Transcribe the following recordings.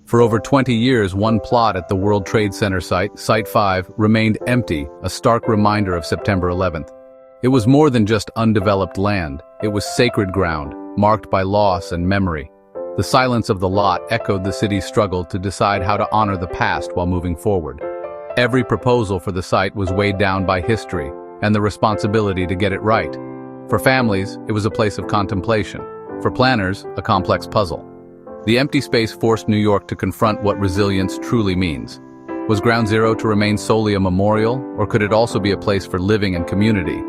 For over 20 years, one plot at the World Trade Center site, Site 5, remained empty, a stark reminder of September 11th. It was more than just undeveloped land. It was sacred ground, marked by loss and memory. The silence of the lot echoed the city's struggle to decide how to honor the past while moving forward. Every proposal for the site was weighed down by history and the responsibility to get it right. For families, it was a place of contemplation. For planners, a complex puzzle. The empty space forced New York to confront what resilience truly means. Was Ground Zero to remain solely a memorial, or could it also be a place for living and community?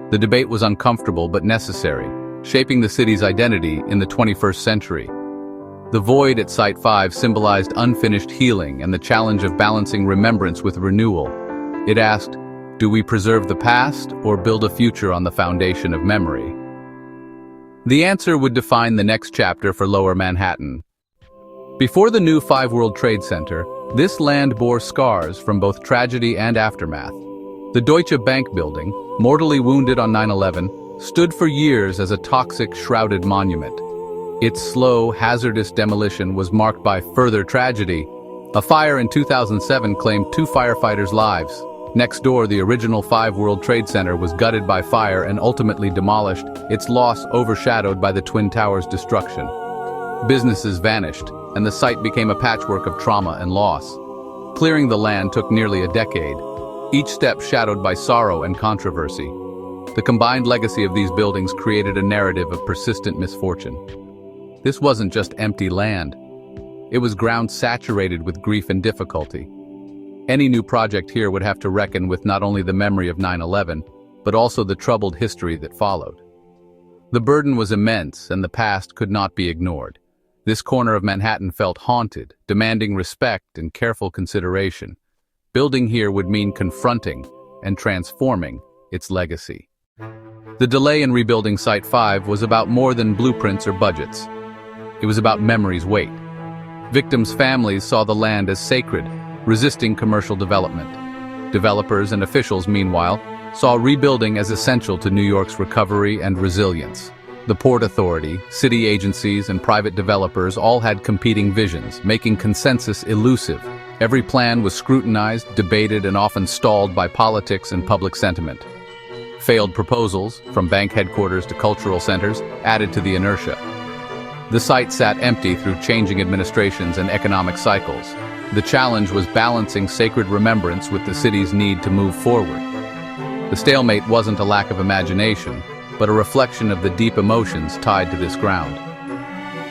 The debate was uncomfortable but necessary, shaping the city's identity in the 21st century. The void at Site 5 symbolized unfinished healing and the challenge of balancing remembrance with renewal. It asked, do we preserve the past or build a future on the foundation of memory? The answer would define the next chapter for Lower Manhattan. Before the new 5 World Trade Center, this land bore scars from both tragedy and aftermath. The Deutsche Bank building, mortally wounded on 9/11, stood for years as a toxic, shrouded monument. Its slow, hazardous demolition was marked by further tragedy. A fire in 2007 claimed 2 firefighters' lives. Next door, the original 5 World Trade Center was gutted by fire and ultimately demolished, its loss overshadowed by the Twin Towers' destruction. Businesses vanished, and the site became a patchwork of trauma and loss. Clearing the land took nearly a decade, each step shadowed by sorrow and controversy. The combined legacy of these buildings created a narrative of persistent misfortune. This wasn't just empty land. It was ground saturated with grief and difficulty. Any new project here would have to reckon with not only the memory of 9/11, but also the troubled history that followed. The burden was immense, and the past could not be ignored. This corner of Manhattan felt haunted, demanding respect and careful consideration. Building here would mean confronting and transforming its legacy. The delay in rebuilding Site 5 was about more than blueprints or budgets. It was about memory's weight. Victims' families saw the land as sacred, resisting commercial development. Developers and officials, meanwhile, saw rebuilding as essential to New York's recovery and resilience. The Port Authority, city agencies, and private developers all had competing visions, making consensus elusive. Every plan was scrutinized, debated, and often stalled by politics and public sentiment. Failed proposals, from bank headquarters to cultural centers, added to the inertia. The site sat empty through changing administrations and economic cycles. The challenge was balancing sacred remembrance with the city's need to move forward. The stalemate wasn't a lack of imagination, but a reflection of the deep emotions tied to this ground.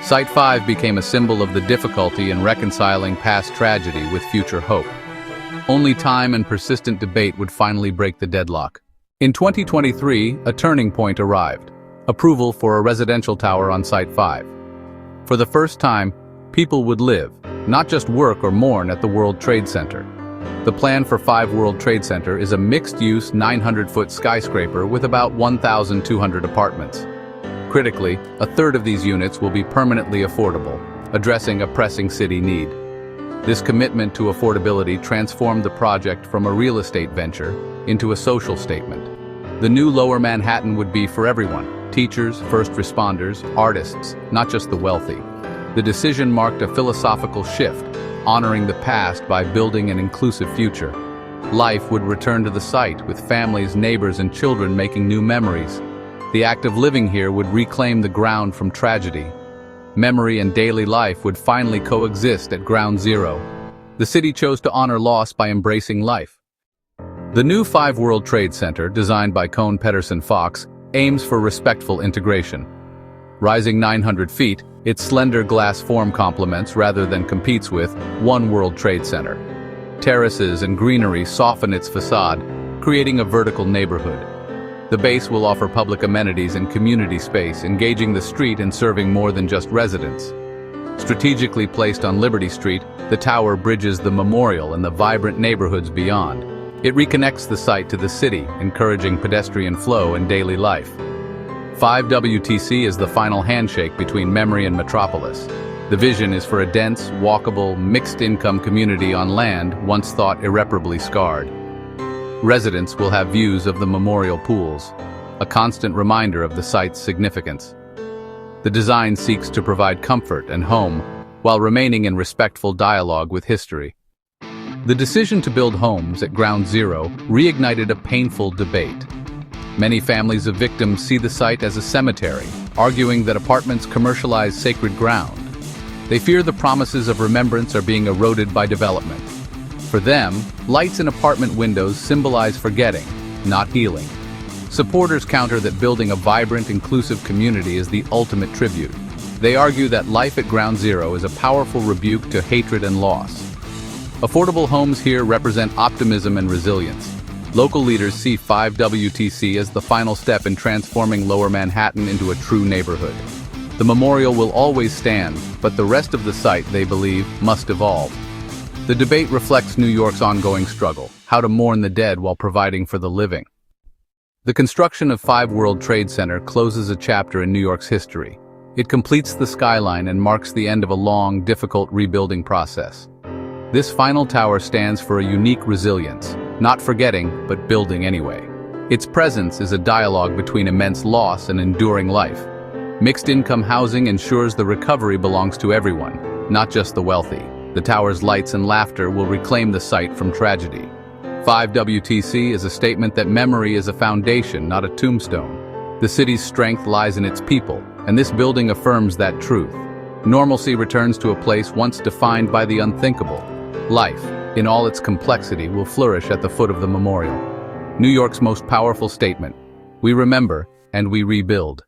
Site 5 became a symbol of the difficulty in reconciling past tragedy with future hope. Only time and persistent debate would finally break the deadlock. In 2023, a turning point arrived: approval for a residential tower on Site 5. For the first time, people would live, not just work or mourn at the World Trade Center. The plan for 5 World Trade Center is a mixed-use 900-foot skyscraper with about 1,200 apartments. Critically, a third of these units will be permanently affordable, addressing a pressing city need. This commitment to affordability transformed the project from a real estate venture into a social statement. The new Lower Manhattan would be for everyone: teachers, first responders, artists, not just the wealthy. The decision marked a philosophical shift, honoring the past by building an inclusive future. Life would return to the site, with families, neighbors, and children making new memories. The act of living here would reclaim the ground from tragedy. Memory and daily life would finally coexist at Ground Zero. The city chose to honor loss by embracing life. The new 5 World Trade Center, designed by Kohn, Pedersen, Fox, aims for respectful integration. Rising 900 feet, its slender glass form complements rather than competes with 1 World Trade Center. Terraces and greenery soften its facade, creating a vertical neighborhood. The base will offer public amenities and community space, engaging the street and serving more than just residents. Strategically placed on Liberty Street, the tower bridges the memorial and the vibrant neighborhoods beyond. It reconnects the site to the city, encouraging pedestrian flow and daily life. 5WTC is the final handshake between memory and metropolis. The vision is for a dense, walkable, mixed-income community on land once thought irreparably scarred. Residents will have views of the memorial pools, a constant reminder of the site's significance. The design seeks to provide comfort and home while remaining in respectful dialogue with history. The decision to build homes at Ground Zero reignited a painful debate. Many families of victims see the site as a cemetery, arguing that apartments commercialize sacred ground. They fear the promises of remembrance are being eroded by development. For them, lights in apartment windows symbolize forgetting, not healing. Supporters counter that building a vibrant, inclusive community is the ultimate tribute. They argue that life at Ground Zero is a powerful rebuke to hatred and loss. Affordable homes here represent optimism and resilience. Local leaders see 5WTC as the final step in transforming Lower Manhattan into a true neighborhood. The memorial will always stand, but the rest of the site, they believe, must evolve. The debate reflects New York's ongoing struggle, how to mourn the dead while providing for the living. The construction of 5 World Trade Center closes a chapter in New York's history. It completes the Skyline and marks the end of a long, difficult rebuilding process. This final tower stands for a unique resilience, not forgetting, but building anyway. Its presence is a dialogue between immense loss and enduring life. Mixed-income housing ensures the recovery belongs to everyone, not just the wealthy. The tower's lights and laughter will reclaim the site from tragedy. 5WTC is a statement that memory is a foundation, not a tombstone. The city's strength lies in its people, and this building affirms that truth. Normalcy returns to a place once defined by the unthinkable. Life, in all its complexity, will flourish at the foot of the memorial. New York's most powerful statement: we remember and we rebuild.